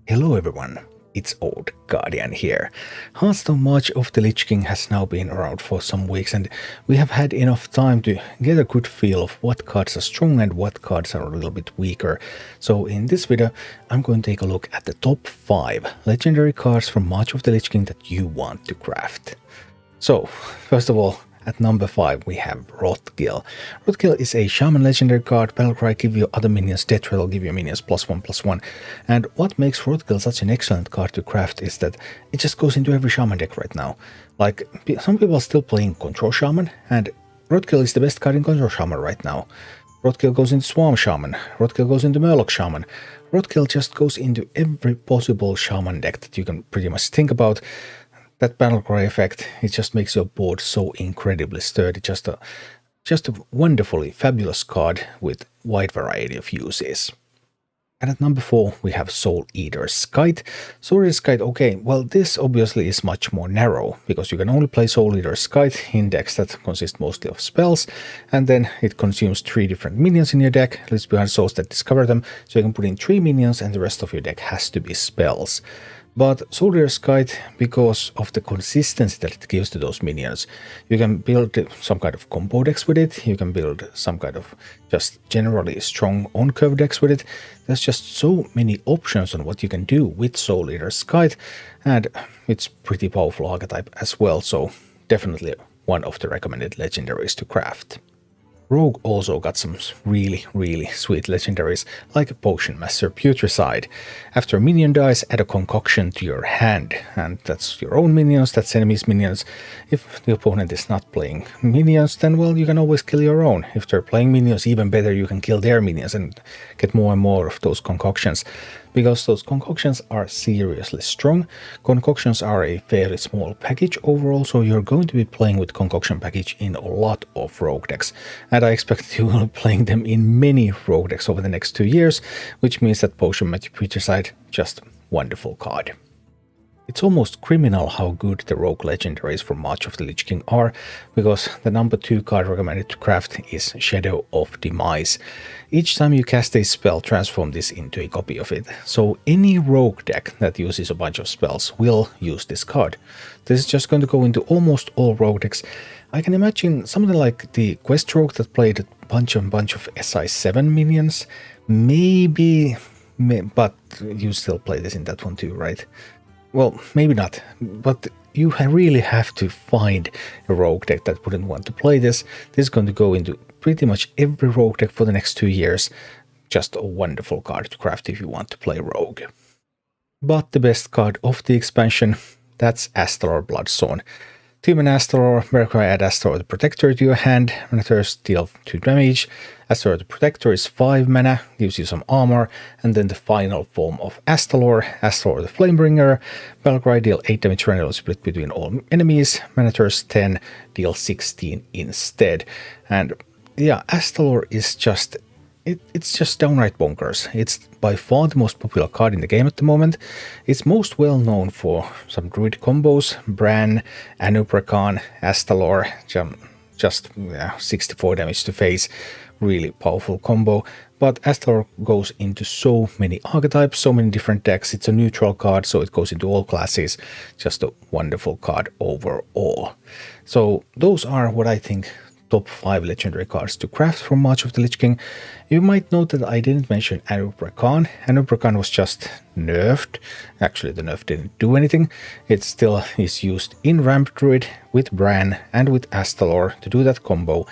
Hello everyone, it's Old Guardian here. Hearthstone March of the Lich King has now been around for some weeks and we have had enough time to get a good feel of what cards are strong and what cards are a little bit weaker. So in this video I'm going to take a look at the top 5 legendary cards from March of the Lich King that you want to craft. So first of all, at number 5 we have Rothkill. Rothkill is a Shaman legendary card. Battlecry give you other minions, death rattle give you minions +1/+1. And what makes Rothkill such an excellent card to craft is that it just goes into every Shaman deck right now. Like, some people are still playing Control Shaman, and Rothkill is the best card in Control Shaman right now. Rothkill goes into Swarm Shaman, Rothkill goes into Murloc Shaman. Rothkill just goes into every possible Shaman deck that you can pretty much think about. That Battlecry effect, it just makes your board so incredibly sturdy. Just a wonderfully fabulous card with wide variety of uses. And at number 4 we have Soul Eater's Skite. Soul Eater's Skite, okay, well this obviously is much more narrow, because you can only play Soul Eater's Skite in decks that consist mostly of spells, and then it consumes 3 different minions in your deck, leaves behind souls that discover them, so you can put in 3 minions and the rest of your deck has to be spells. But Soul Eater's Skite, because of the consistency that it gives to those minions, you can build some kind of combo decks with it, you can build some kind of just generally strong on-curve decks with it. There's just so many options on what you can do with Soul Eater's Skite, and it's pretty powerful archetype as well, so definitely one of the recommended legendaries to craft. Rogue also got some really sweet legendaries, like Potion Master Putricide. After a minion dies, add a concoction to your hand, and that's your own minions, that's enemies' minions. If the opponent is not playing minions, then well, you can always kill your own. If they're playing minions, even better, you can kill their minions and get more and more of those concoctions. Because those concoctions are seriously strong. Concoctions are a fairly small package overall, so you're going to be playing with concoction package in a lot of rogue decks. And I expect you will be playing them in many rogue decks over the next 2 years, which means that Potion Master Putricide, just wonderful card. It's almost criminal how good the rogue legendaries from March of the Lich King are, because the number 2 card recommended to craft is Shadow of Demise. Each time you cast a spell, transform this into a copy of it. So any rogue deck that uses a bunch of spells will use this card. This is just going to go into almost all rogue decks. I can imagine something like the Quest Rogue that played a bunch of SI7 minions. Maybe, but you still play this in that one too, right? Well, maybe not, but you really have to find a rogue deck that wouldn't want to play this. This is going to go into pretty much every rogue deck for the next 2 years. Just a wonderful card to craft if you want to play rogue. But the best card of the expansion, that's Astalor Bloodsworn. 2-mana Astalor, Mercury add Astalor the Protector to your hand, when it turns deal 2 damage. Astalor the Protector is 5 mana, gives you some armor, and then the final form of Astalor, Astalor the Flamebringer. Battlecry deal 8 damage randomly split between all enemies, Manators 10, deal 16 instead. And yeah, Astalor is just, it's just downright bonkers. It's by far the most popular card in the game at the moment. It's most well known for some druid combos, Bran, Anuprakan, Astalor, just 64 damage to face, really powerful combo. But Astalor goes into so many archetypes, so many different decks. It's a neutral card, so it goes into all classes. Just a wonderful card overall. So those are what I think top 5 legendary cards to craft from March of the Lich King. You might note that I didn't mention Anuprakan. Anuprakan was just nerfed. Actually, the nerf didn't do anything. It still is used in Ramp Druid with Bran and with Astalor to do that combo.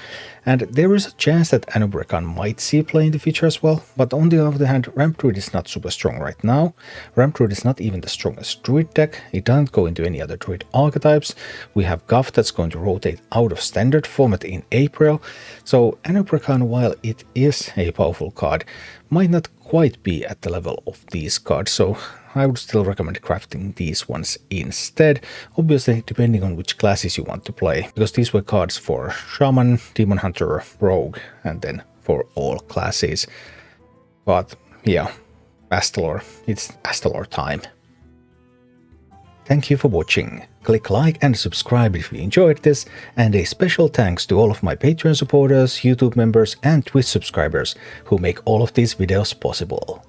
And there is a chance that Anuprakan might see play in the future as well, but on the other hand, Ramp Druid is not super strong right now. Ramp Druid is not even the strongest Druid deck. It doesn't go into any other Druid archetypes. We have Guff that's going to rotate out of standard format in April. So Anuprakan, while it is a powerful card, might not quite be at the level of these cards, so I would still recommend crafting these ones instead, obviously depending on which classes you want to play, because these were cards for Shaman, Demon Hunter, Rogue, and then for all classes. But yeah, Astalor, it's Astalor time. Thank you for watching. Click like and subscribe if you enjoyed this, and a special thanks to all of my Patreon supporters, YouTube members and Twitch subscribers who make all of these videos possible.